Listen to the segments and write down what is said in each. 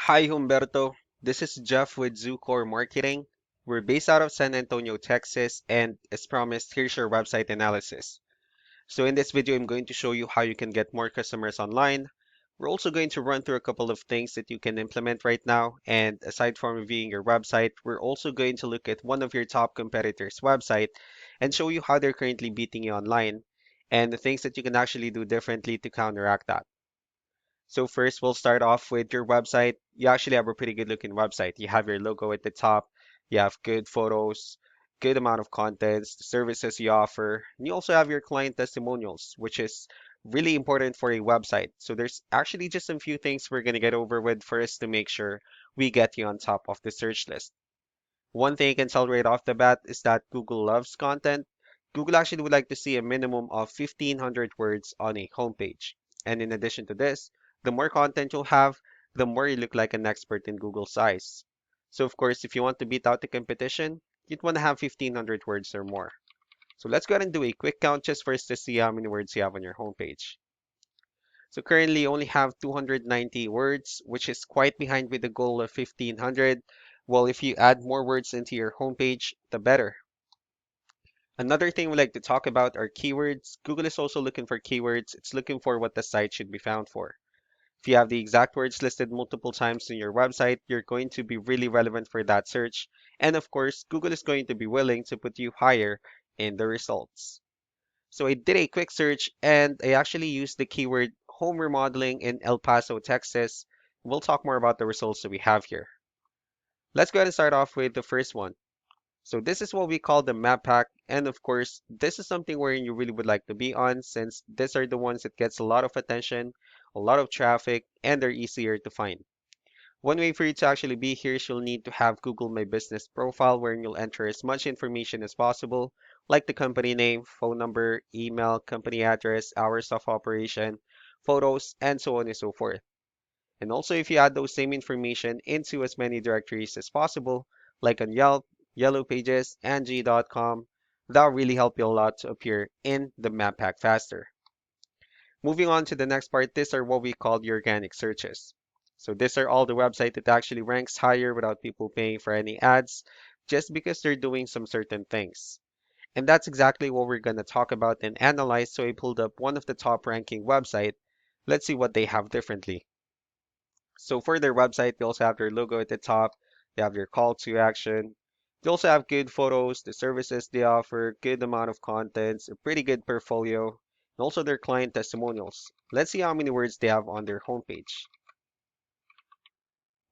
Hi Humberto, this is Jeff with Zoocore Marketing. We're based out of San Antonio, Texas, and as promised, here's your website analysis. So in this video, I'm going to show you how you can get more customers online. We're also going to run through a couple of things that you can implement right now. And aside from reviewing your website, we're also going to look at one of your top competitors' website and show you how they're currently beating you online and the things that you can actually do differently to counteract that. So first, we'll start off with your website. You actually have a pretty good looking website. You have your logo at the top. You have good photos, good amount of contents, the services you offer. And you also have your client testimonials, which is really important for a website. So there's actually just a few things we're going to get over with first to make sure we get you on top of the search list. One thing you can tell right off the bat is that Google loves content. Google actually would like to see a minimum of 1,500 words on a homepage. And in addition to this, the more content you'll have, the more you look like an expert in Google's eyes. So of course, if you want to beat out the competition, you'd want to have 1,500 words or more. So let's go ahead and do a quick count just first to see how many words you have on your homepage. So currently you only have 290 words, which is quite behind with the goal of 1,500. Well, if you add more words into your homepage, the better. Another thing we like to talk about are keywords. Google is also looking for keywords. It's looking for what the site should be found for. If you have the exact words listed multiple times in your website, you're going to be really relevant for that search. And of course, Google is going to be willing to put you higher in the results. So I did a quick search and I actually used the keyword home remodeling in El Paso, Texas. We'll talk more about the results that we have here. Let's go ahead and start off with the first one. So this is what we call the map pack. And of course, this is something where you really would like to be on since these are the ones that gets a lot of attention, a lot of traffic, and they're easier to find. One way for you to actually be here is you'll need to have Google My Business profile wherein you'll enter as much information as possible, like the company name, phone number, email, company address, hours of operation, photos, and so on and so forth. And also if you add those same information into as many directories as possible, like on Yelp, Yellow Pages, Angie.com, that'll really help you a lot to appear in the map pack faster. Moving on to the next part, these are what we call the organic searches. So these are all the website that actually ranks higher without people paying for any ads, just because they're doing some certain things. And that's exactly what we're going to talk about and analyze. So I pulled up one of the top ranking website. Let's see what they have differently. So for their website, they also have their logo at the top. They have their call to action. They also have good photos, the services they offer, good amount of contents, a pretty good portfolio, and also their client testimonials. Let's see how many words they have on their homepage.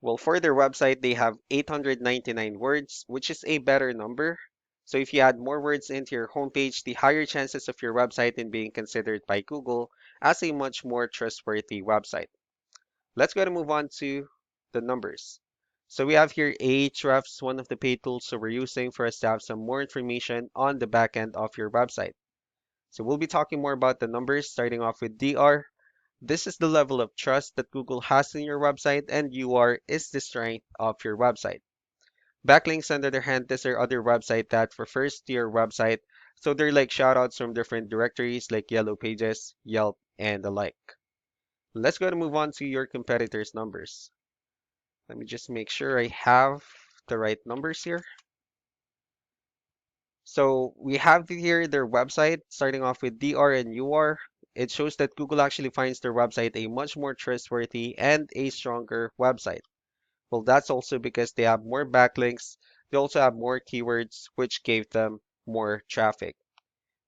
Well, for their website, they have 899 words, which is a better number. So if you add more words into your homepage, the higher chances of your website in being considered by Google as a much more trustworthy website. Let's go ahead and move on to the numbers. So we have here Ahrefs, one of the paid tools that we're using for us to have some more information on the back end of your website. So we'll be talking more about the numbers, starting off with DR. This is the level of trust that Google has in your website, and UR is the strength of your website. Backlinks, on the other hand, these are other website that refers to your website. So they're like shoutouts from different directories like Yellow Pages, Yelp, and the like. Let's go to move on to your competitors' numbers. Let me just make sure I have the right numbers here. So we have here their website, starting off with DR and UR. It shows that Google actually finds their website a much more trustworthy and a stronger website. Well, that's also because they have more backlinks. They also have more keywords, which gave them more traffic.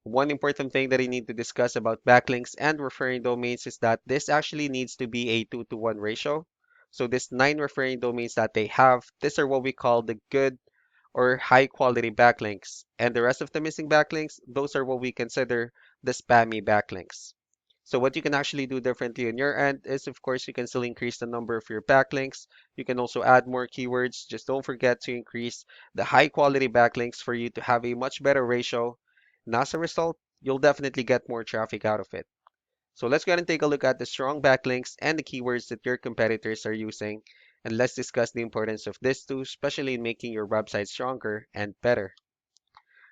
One important thing that I need to discuss about backlinks and referring domains is that this actually needs to be a 2-to-1 ratio. So this 9 referring domains that they have, these are what we call the good or high quality backlinks. And the rest of the missing backlinks, those are what we consider the spammy backlinks. So what you can actually do differently on your end is, of course, you can still increase the number of your backlinks. You can also add more keywords. Just don't forget to increase the high quality backlinks for you to have a much better ratio. And as a result, you'll definitely get more traffic out of it. So let's go ahead and take a look at the strong backlinks and the keywords that your competitors are using. And let's discuss the importance of this too, especially in making your website stronger and better.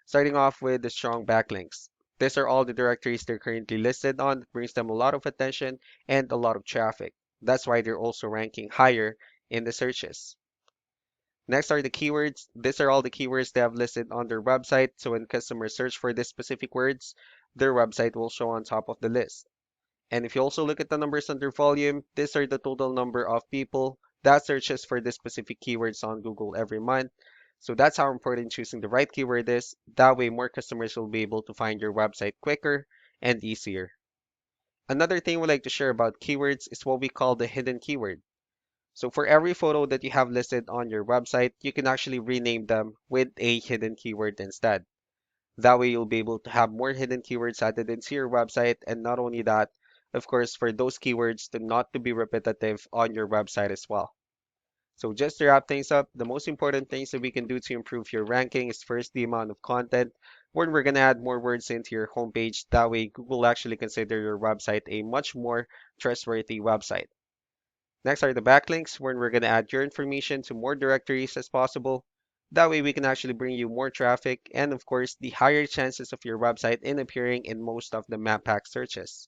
Starting off with the strong backlinks. These are all the directories they're currently listed on that brings them a lot of attention and a lot of traffic. That's why they're also ranking higher in the searches. Next are the keywords. These are all the keywords they have listed on their website. So when customers search for these specific words, their website will show on top of the list. And if you also look at the numbers under volume, these are the total number of people that searches for this specific keywords on Google every month. So that's how important choosing the right keyword is. That way more customers will be able to find your website quicker and easier. Another thing we like to share about keywords is what we call the hidden keyword. So for every photo that you have listed on your website, you can actually rename them with a hidden keyword instead. That way you'll be able to have more hidden keywords added into your website. And not only that, of course, for those keywords to not to be repetitive on your website as well. So just to wrap things up, the most important things that we can do to improve your ranking is first the amount of content, where we're going to add more words into your homepage. That way Google actually consider your website a much more trustworthy website. Next are the backlinks, where we're going to add your information to more directories as possible. That way we can actually bring you more traffic and of course the higher chances of your website in appearing in most of the map pack searches.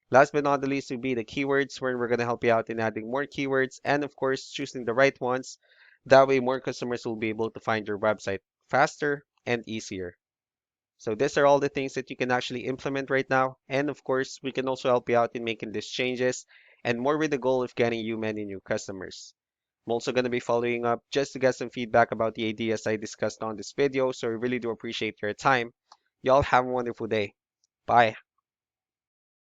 Last but not the least will be the keywords, where we're going to help you out in adding more keywords and of course choosing the right ones. That way more customers will be able to find your website faster and easier. So these are all the things that you can actually implement right now. And of course, we can also help you out in making these changes and more with the goal of getting you many new customers. I'm also going to be following up just to get some feedback about the ideas I discussed on this video. So I really do appreciate your time. Y'all have a wonderful day. Bye.